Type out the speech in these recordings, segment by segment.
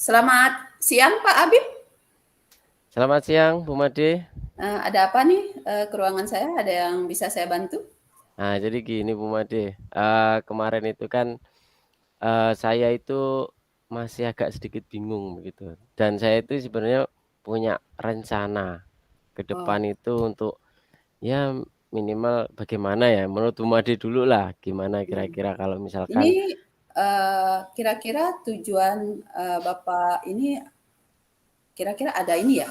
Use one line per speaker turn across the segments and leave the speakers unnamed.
Selamat siang Pak Habib.
Selamat siang, Bu Made.
Ada apa nih ke ruangan saya? Ada yang bisa saya bantu?
Nah, jadi gini Bu Made, kemarin itu kan saya itu masih agak sedikit bingung begitu. Dan saya itu sebenarnya punya rencana ke
Oh,
depan itu untuk ya minimal bagaimana ya, menurut Bu Made dulu lah, gimana
mhm.
kira-kira kalau misalkan
Ini kira-kira tujuan Bapak ini kira-kira ada ini ya?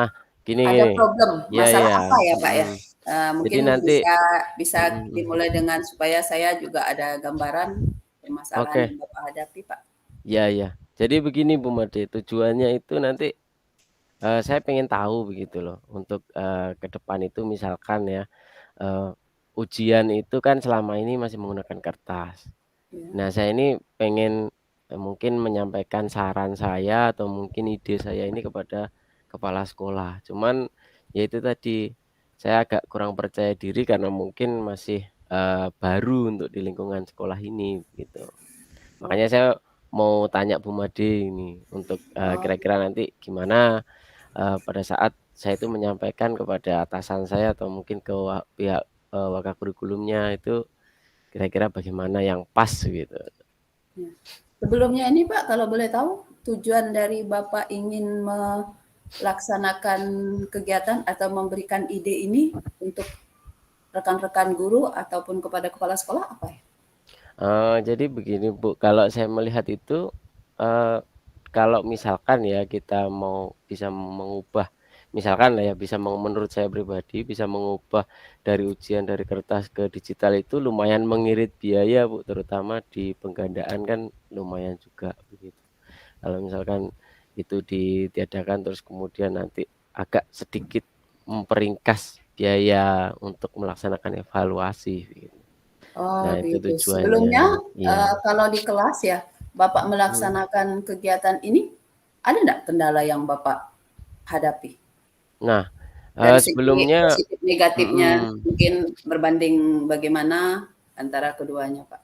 ah gini
Ada
gini,
problem,
ya
masalah
ya,
apa ya Pak ya?
mm. Jadi
Mungkin
nanti,
bisa bisa
mm.
dimulai dengan supaya saya juga ada gambaran permasalahan
Oke,
yang Bapak hadapi Pak.
ya ya. Jadi begini Bu Made, tujuannya itu nanti saya pengen tahu begitu loh untuk, ke depan itu misalkan ya, eee, ujian itu kan selama ini masih menggunakan kertas.
Ya.
Nah saya ini pengen, mungkin menyampaikan saran saya atau mungkin ide saya ini kepada kepala sekolah. Cuman ya itu tadi, saya agak kurang percaya diri karena mungkin masih, baru untuk di lingkungan sekolah ini gitu.
Oh,
Makanya saya mau tanya Bu Made ini untuk,
oh,
kira-kira nanti gimana pada saat saya itu menyampaikan kepada atasan saya atau mungkin ke pihak, Wakakurikulumnya itu kira-kira bagaimana yang pas gitu.
ya. Sebelumnya ini Pak, kalau boleh tahu tujuan dari Bapak ingin melaksanakan kegiatan atau memberikan ide ini untuk rekan-rekan guru ataupun kepada kepala sekolah apa ya?
Jadi begini Bu, kalau saya melihat itu, eee, kalau misalkan ya kita mau bisa mengubah misalkan lah ya bisa menurut saya pribadi bisa mengubah dari ujian dari kertas ke digital itu lumayan mengirit biaya Bu, terutama di penggandaan kan lumayan juga begitu. Kalau misalkan itu ditiadakan terus kemudian nanti agak sedikit memperingkas biaya untuk melaksanakan evaluasi gitu.
Oh
Nah itu
gitu.
tujuannya,
Sebelumnya
iya.
kalau di kelas ya, Bapak
Mhm.
melaksanakan kegiatan ini, ada nggak kendala yang Bapak hadapi?
Nah,
Dari segi
sebelumnya
positif negatifnya
mhm,
mungkin berbanding bagaimana antara keduanya, Pak?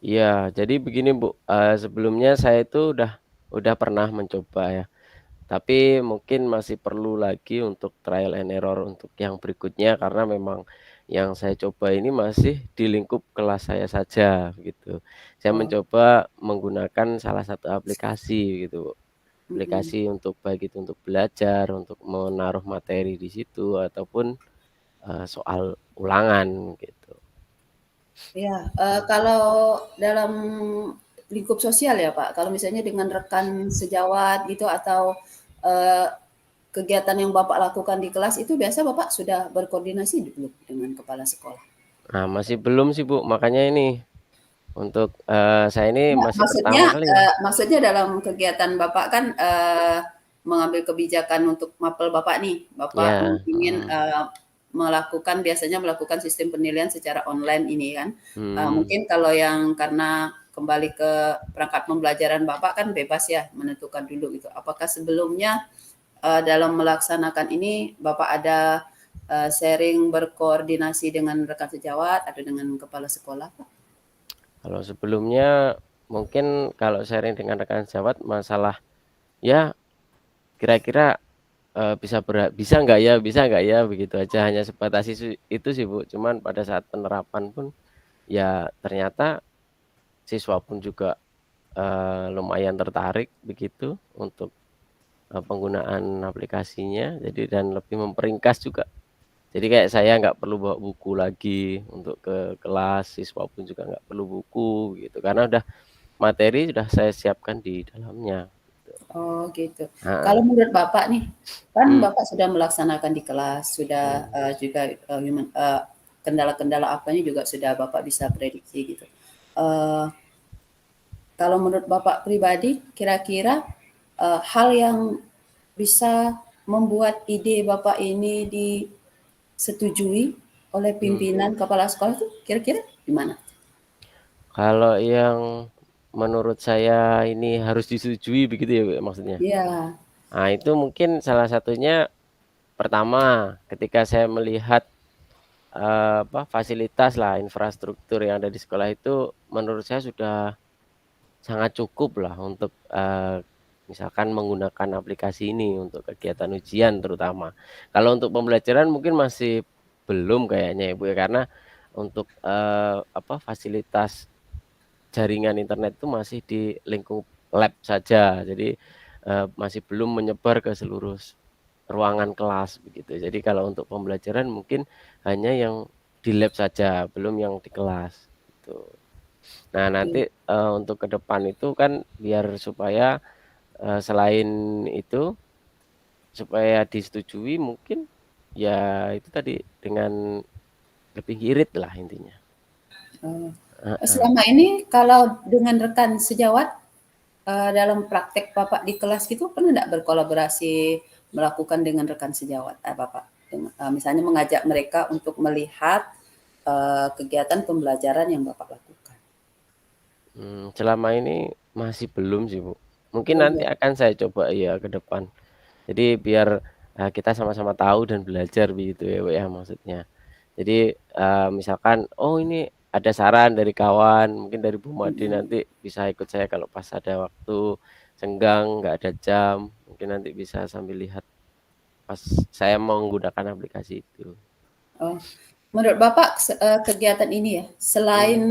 iya jadi begini Bu, sebelumnya saya itu udah pernah mencoba ya, tapi mungkin masih perlu lagi untuk trial and error untuk yang berikutnya karena memang yang saya coba ini masih di lingkup kelas saya saja gitu. Saya
Oh,
mencoba menggunakan salah satu aplikasi gitu Bu.
mhm.
Aplikasi untuk baik itu untuk belajar, untuk menaruh materi di situ ataupun, soal ulangan gitu.
Iya, kalau dalam lingkup sosial ya, Pak, kalau misalnya dengan rekan sejawat gitu atau, eee, kegiatan yang Bapak lakukan di kelas itu biasa Bapak sudah berkoordinasi belum dengan kepala sekolah?
Nah, masih belum sih, Bu, makanya ini untuk, saya ini
Enggak,
masih pertama kali.
maksudnya dalam kegiatan Bapak kan, mengambil kebijakan untuk mapel Bapak nih, Bapak
Ya,
ingin,
mhm,
biasanya melakukan sistem penilaian secara online ini kan.
mhm.
Mungkin kalau yang karena kembali ke perangkat pembelajaran Bapak kan bebas ya menentukan dulu gitu. Apakah sebelumnya, dalam melaksanakan ini Bapak ada, sharing berkoordinasi dengan rekan sejawat atau dengan kepala sekolah, Pak?
Kalau sebelumnya mungkin kalau sharing dengan rekan sejawat masalah, ya kira-kira, bisa nggak ya, begitu aja hanya sebatas itu sih, Bu. Cuman pada saat penerapan pun, ya ternyata siswa pun juga, lumayan tertarik begitu untuk, penggunaan aplikasinya, jadi dan lebih memperingkas juga. Jadi kayak saya nggak perlu bawa buku lagi untuk ke kelas, siswa pun juga nggak perlu buku gitu, karena udah materi sudah saya siapkan di dalamnya, gitu.
Oh gitu. Kalau
Heeh,
menurut Bapak nih, kan
mmm,
Bapak sudah melaksanakan di kelas, sudah,
mhm.
juga, kendala-kendala apanya juga sudah Bapak bisa prediksi gitu. Eee, Kalau menurut Bapak pribadi, kira-kira, hal yang bisa membuat ide Bapak ini disetujui oleh
Mhm.
pimpinan kepala sekolah itu kira-kira gimana?
Kalau yang menurut saya ini harus disetujui begitu ya, Bu, ya, maksudnya?
Iya,
Nah, itu mungkin salah satunya pertama, ketika saya melihat, fasilitas lah, infrastruktur yang ada di sekolah itu menurut saya sudah sangat cukup lah untuk, misalkan menggunakan aplikasi ini untuk kegiatan ujian terutama. Kalau untuk pembelajaran mungkin masih belum kayaknya ya, Bu, ya, karena untuk, fasilitas jaringan internet itu masih di lingkup lab saja. Jadi, masih belum menyebar ke seluruh ruangan kelas begitu. Jadi kalau untuk pembelajaran mungkin hanya yang di lab saja, belum yang di kelas, gitu. Nah
Oke.
nanti, untuk ke depan itu kan biar supaya, selain itu, supaya disetujui mungkin, ya itu tadi, dengan lebih irit lah intinya.
Oh.
Heeh.
Selama ini kalau dengan rekan sejawat, dalam praktek Bapak di kelas gitu pernah nggak berkolaborasi melakukan dengan rekan sejawat, Bapak? Misalnya mengajak mereka untuk melihat, kegiatan pembelajaran yang Bapak lakukan?
Selama ini masih belum sih, Bu. Mungkin
Belum
nanti
ya?
akan saya coba ya ke depan. Jadi biar, kita sama-sama tahu dan belajar begitu ya, Bu, ya, maksudnya. Jadi, misalkan, oh ini ada saran dari kawan, mungkin dari Bu Made
Mhm.
nanti bisa ikut saya kalau pas ada waktu senggang, nggak ada jam, mungkin nanti bisa sambil lihat pas saya menggunakan aplikasi itu.
Oh, menurut Bapak kegiatan ini ya,
Mmm,
selain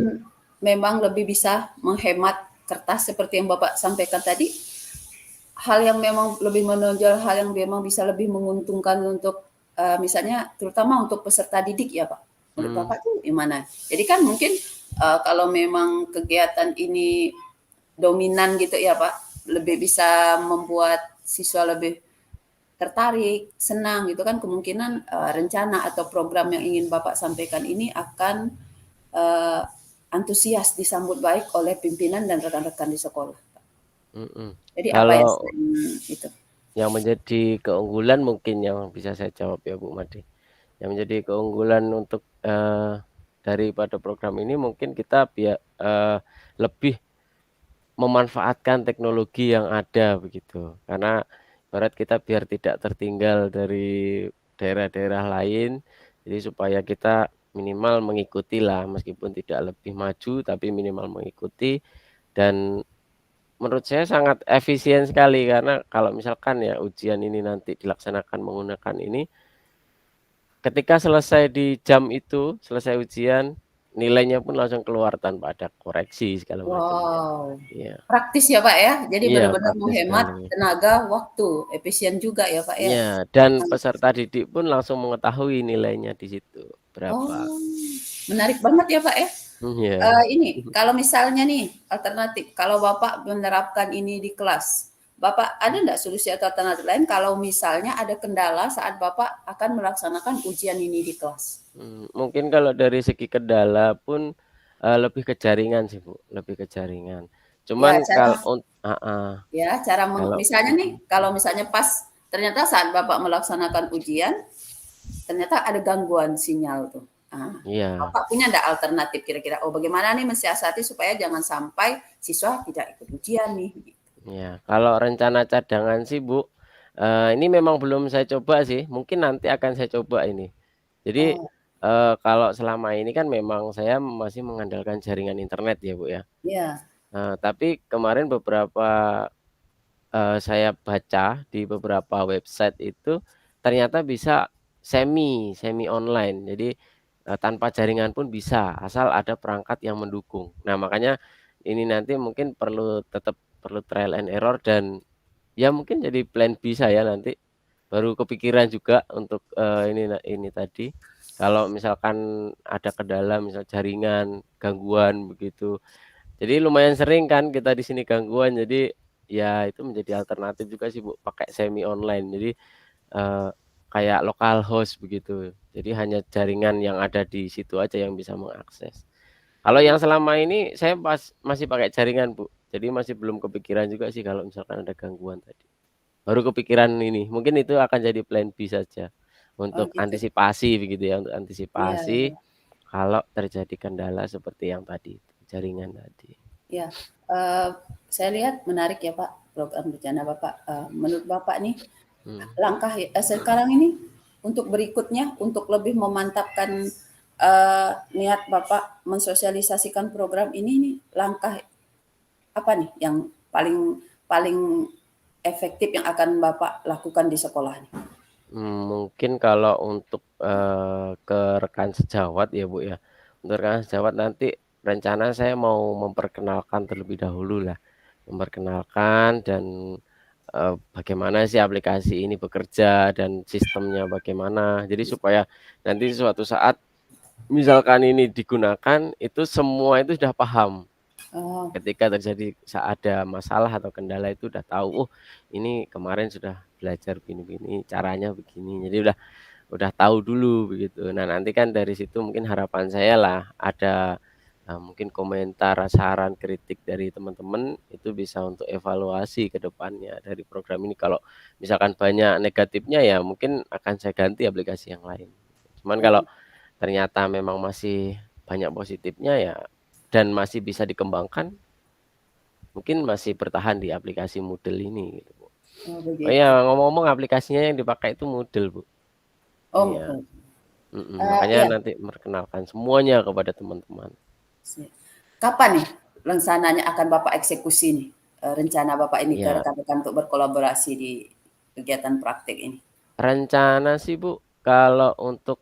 memang lebih bisa menghemat kertas seperti yang Bapak sampaikan tadi, hal yang memang lebih menonjol, hal yang memang bisa lebih menguntungkan untuk, misalnya terutama untuk peserta didik ya, Pak? Menurut
mmm,
Bapak tuh gimana? Jadi kan mungkin, kalau memang kegiatan ini dominan gitu ya, Pak, lebih bisa membuat siswa lebih tertarik, senang gitu kan kemungkinan, rencana atau program yang ingin Bapak sampaikan ini akan, eee, antusias disambut baik oleh pimpinan dan rekan-rekan di sekolah.
mhm.
Jadi apa ya
Kalau
selain itu?
yang menjadi keunggulan mungkin yang bisa saya jawab ya, Bu Made. Yang menjadi keunggulan untuk, daripada program ini mungkin kita lebih memanfaatkan teknologi yang ada begitu. Karena ibarat kita biar tidak tertinggal dari daerah-daerah lain, jadi supaya kita minimal mengikutilah meskipun tidak lebih maju tapi minimal mengikuti dan menurut saya sangat efisien sekali karena kalau misalkan ya ujian ini nanti dilaksanakan menggunakan ini, ketika selesai di jam itu, selesai ujian, nilainya pun langsung keluar tanpa ada koreksi segala macamnya.
Wow,
Iya,
praktis ya, Pak, ya? Jadi
iya
benar-benar
praktis
menghemat
sekali.
tenaga, waktu, efisien juga ya, Pak, ya?
Iya, dan
Nah,
peserta didik pun langsung mengetahui nilainya di situ, berapa.
oh, menarik banget ya, Pak, ya?
Iya.
Ini, kalau misalnya nih alternatif, kalau Bapak menerapkan ini di kelas, Bapak ada nggak solusi atau alternatif lain kalau misalnya ada kendala saat Bapak akan melaksanakan ujian ini di kelas?
Mungkin kalau dari segi kendala pun, lebih ke jaringan sih, Bu, lebih ke jaringan.
Ya
Cuman kalau
cara
heeh,
ya cara
kalau
misalnya nih, kalau misalnya pas ternyata saat Bapak melaksanakan ujian, ternyata ada gangguan sinyal tuh.
iya.
Bapak punya nggak alternatif kira-kira, "Oh bagaimana nih mensiasati supaya jangan sampai siswa tidak ikut ujian nih?" Gitu.
Iya, kalau rencana cadangan sih, Bu, ini memang belum saya coba sih, mungkin nanti akan saya coba ini. Jadi,
Oh,
kalau selama ini kan memang saya masih mengandalkan jaringan internet ya, Bu, ya.
iya.
Tapi kemarin beberapa, saya baca di beberapa website itu ternyata bisa semi online. Jadi, tanpa jaringan pun bisa, asal ada perangkat yang mendukung. Nah, makanya ini nanti mungkin tetap perlu trial and error dan ya mungkin jadi plan B saya nanti, baru kepikiran juga untuk, ini tadi, kalau misalkan ada kendala misal jaringan, gangguan begitu. Jadi lumayan sering kan kita di sini gangguan, jadi ya itu menjadi alternatif juga sih, Bu, pakai semi online. Jadi, eee, kayak lokal host begitu. Jadi hanya jaringan yang ada di situ aja yang bisa mengakses. Kalau yang selama ini saya masih pakai jaringan, Bu, jadi masih belum kepikiran juga sih kalau misalkan ada gangguan tadi. Baru kepikiran ini, mungkin itu akan jadi plan B saja,
Oh
untuk
gitu.
antisipasi begitu ya, untuk
Iya
antisipasi
iya.
kalau terjadi kendala seperti yang tadi itu, jaringan tadi.
Iya, eee, saya lihat menarik ya Pak, program rencana Bapak. Menurut Bapak nih,
Mmm,
langkah sekarang ini untuk berikutnya, untuk lebih memantapkan, niat Bapak mensosialisasikan program ini nih, langkah apa nih yang paling paling efektif yang akan Bapak lakukan di sekolah nih?
Mungkin kalau untuk, ke rekan sejawat ya, Bu, ya. Untuk rekan sejawat nanti rencana saya mau memperkenalkan terlebih dahulu lah, memperkenalkan dan, bagaimana sih aplikasi ini bekerja dan sistemnya bagaimana. Jadi supaya nanti suatu saat misalkan ini digunakan, itu semua itu sudah paham.
Oh,
Ketika terjadi ada masalah atau kendala itu udah tahu, "Oh, ini kemarin sudah belajar begini-begini, caranya begini." Jadi udah tahu dulu begitu. Nah, nanti kan dari situ mungkin harapan saya lah ada, mungkin komentar, saran, kritik dari teman-teman itu bisa untuk evaluasi ke depannya dari program ini. Kalau misalkan banyak negatifnya ya mungkin akan saya ganti aplikasi yang lain. Cuman kalau
oh,
ternyata memang masih banyak positifnya ya dan masih bisa dikembangkan, mungkin masih bertahan di aplikasi Moodle ini gitu, Bu.
oh
Oh iya,
begitu.
ngomong-ngomong aplikasinya yang dipakai itu Moodle, Bu.
Oh,
Iya,
oh.
makanya
Iya,
nanti memperkenalkan semuanya kepada teman-teman.
kapan nih rencananya akan Bapak eksekusi nih, rencana Bapak ini ke
Iya,
rekan-rekan untuk berkolaborasi di kegiatan praktik ini?
rencana sih, Bu, kalau untuk,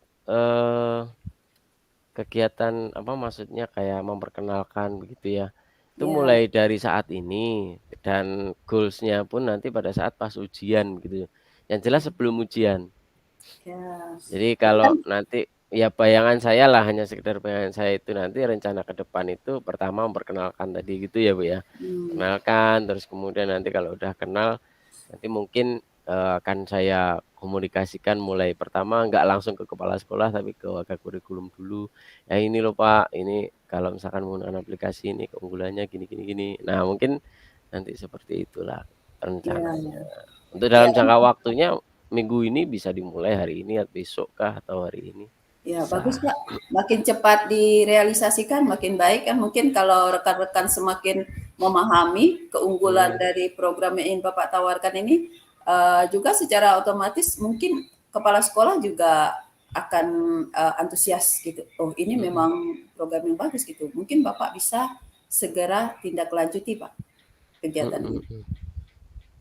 kegiatan apa maksudnya kayak memperkenalkan begitu ya, itu
Ya,
mulai dari saat ini dan goals-nya pun nanti pada saat pas ujian gitu, yang jelas sebelum ujian.
ya.
Jadi
Kan
kalau nanti ya bayangan saya lah, hanya sekedar bayangan saya itu nanti rencana ke depan itu pertama memperkenalkan tadi gitu ya, Bu, ya.
mmm,
Kenalkan, terus kemudian nanti kalau udah kenal, nanti mungkin, akan saya komunikasikan mulai pertama nggak langsung ke kepala sekolah, tapi ke wakil kurikulum dulu. "Ya ini loh Pak, ini kalau misalkan menggunakan aplikasi ini keunggulannya gini gini gini." Nah mungkin nanti seperti itulah
ya,
rencananya. Untuk
ya
dalam
kan,
jangka waktunya, minggu ini bisa dimulai hari ini atau besok kah atau hari ini?
ya bagus,
Bisa.
Kak. Makin cepat direalisasikan makin baik kan, mungkin kalau rekan-rekan semakin memahami keunggulan
Mhm,
dari program yang ingin Bapak tawarkan ini, juga secara otomatis mungkin kepala sekolah juga akan, antusias gitu, "Oh ini
mhm,
memang program yang bagus," gitu. Mungkin Bapak bisa segera tindak lanjuti, Pak, kegiatan
mhm
ini.
mhm.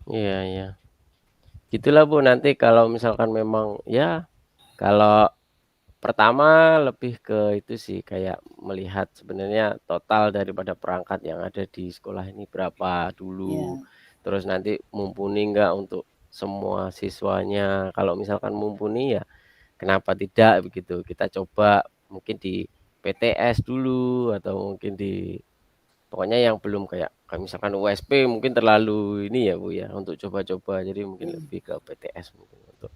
Iya iya. Gitulah Bu, nanti kalau misalkan memang ya kalau pertama lebih ke itu sih, kayak melihat sebenarnya total daripada perangkat yang ada di sekolah ini berapa dulu,
Ya,
terus nanti mumpuni nggak untuk semua siswanya. Kalau misalkan mumpuni ya kenapa tidak begitu, kita coba mungkin di PTS dulu atau mungkin di pokoknya yang belum kayak kayak misalkan USP mungkin terlalu ini ya, Bu, ya, untuk coba-coba, jadi mungkin
iya,
lebih ke PTS mungkin untuk,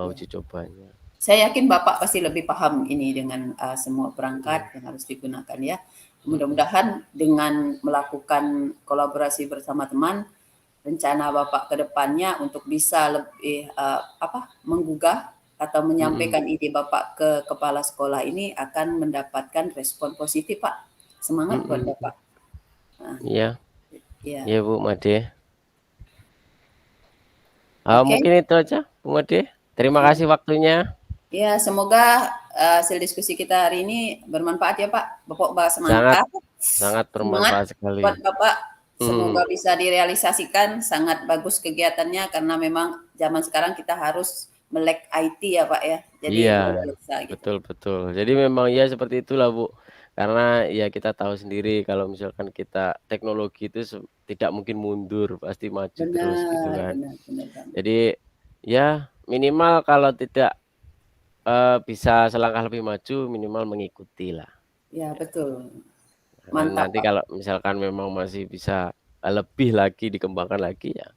iya.
uji cobanya.
Saya yakin Bapak pasti lebih paham ini dengan, semua perangkat
Mhm,
yang harus digunakan ya.
mhm,
Mudah-mudahan dengan melakukan kolaborasi bersama teman, rencana Bapak ke depannya untuk bisa lebih, menggugah atau
mhm,
menyampaikan ide Bapak ke kepala sekolah ini akan mendapatkan respon positif, Pak. Semangat buat
mhm mhm.
Bapak. Nah,
Iya
iya.
iya, Bu Made.
Oke,
Mungkin itu aja, Bu Made. Terima
iya.
kasih waktunya,
Ya, semoga hasil diskusi kita hari ini bermanfaat ya Pak. Bapak
sangat
semangat,
sangat
semangat
bermanfaat sekali.
buat Bapak.
Mhm,
Semoga bisa direalisasikan. Sangat bagus kegiatannya karena memang zaman sekarang kita harus melek IT ya Pak ya. Jadi
iya,
luar biasa gitu.
betul betul. Jadi memang ya seperti itulah, Bu. Karena ya kita tahu sendiri kalau misalkan kita teknologi itu tidak mungkin mundur, pasti maju terus gitu
Benar,
kan.
benar, benar banget.
Jadi ya minimal kalau tidak, bisa selangkah lebih maju, minimal mengikutilah.
Ya betul.
Dan
Mantap
nanti
Pak.
kalau misalkan memang masih bisa, lebih lagi dikembangkan lagi ya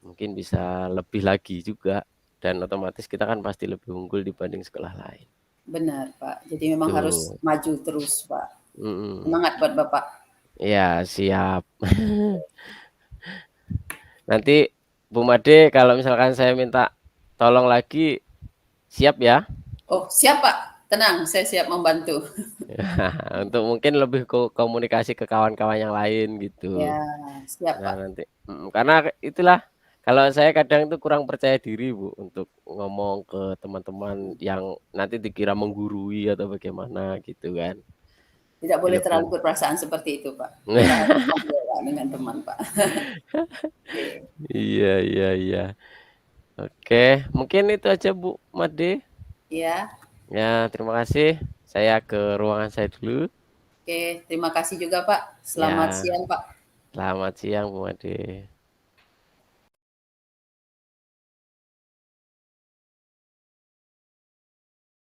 mungkin bisa lebih lagi juga dan otomatis kita kan pasti lebih unggul dibanding sekolah lain.
Benar Pak. Jadi memang harus
Tuh,
maju terus Pak.
mhm.
Semangat buat Bapak.
Iya siap. Nanti Bu Made kalau misalkan saya minta tolong lagi siap ya?
Oh siap Pak. Tenang, saya siap membantu.
Untuk mungkin lebih komunikasi ke kawan-kawan yang lain gitu.
Ya, siap
Nah
Pak.
nanti karena itulah kalau saya kadang itu kurang percaya diri Bu untuk ngomong ke teman-teman yang nanti dikira menggurui atau bagaimana gitu kan,
Tidak
jadi
boleh
lebih
terlalu berperasaan seperti itu, Pak. Kita harus familiar dengan teman, Pak. Oke.
Iya, iya, iya. Oke, mungkin itu aja Bu Made.
Ya,
Ya, terima kasih. Saya ke ruangan saya dulu.
oke. Terima kasih juga Pak. Selamat
Ya,
siang Pak.
selamat siang Bu Made.